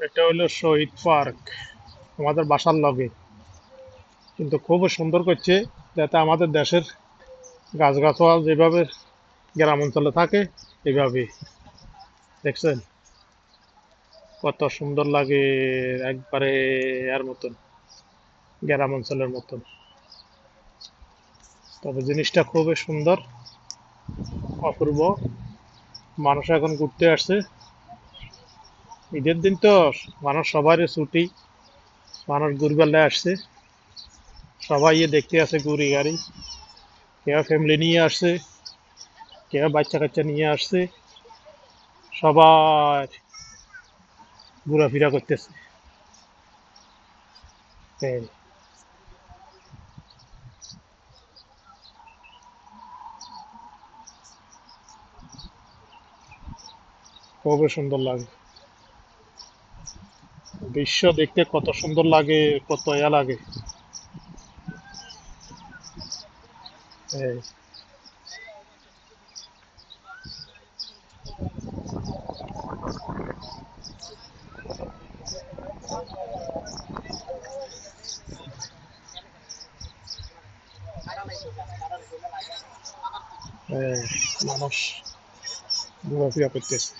এটা হলো শহীদ পার্ক আমাদের বাসার লগে, কিন্তু খুব সুন্দর করছে, যাতে আমাদের দেশের গাছগাছালা যেভাবে গ্রাম অঞ্চলে থাকে এইভাবে। দেখছেন কত সুন্দর লাগে, একবারে এর মতন, গ্রাম অঞ্চলের মতন। তবে জিনিসটা খুবই সুন্দর, অপূর্ব। মানুষ এখন ঘুরতে আসছে, ঈদের দিন তো মানুষ সবারই ছুটি, মানুষ ঘুরবেলায় আসছে, সবাই দেখতে আসে ঘুরি গাড়ি, কেউ ফ্যামিলি নিয়ে আসছে, কেউ বাচ্চা কাচ্চা নিয়ে আসছে, সবাই ঘোরাফেরা করতেছে। এই খুবই সুন্দর লাগে, দৃশ্য দেখতে কত সুন্দর লাগে, কত লাগে। এই এই মানুষ ঘোরাফেরা করতেছে।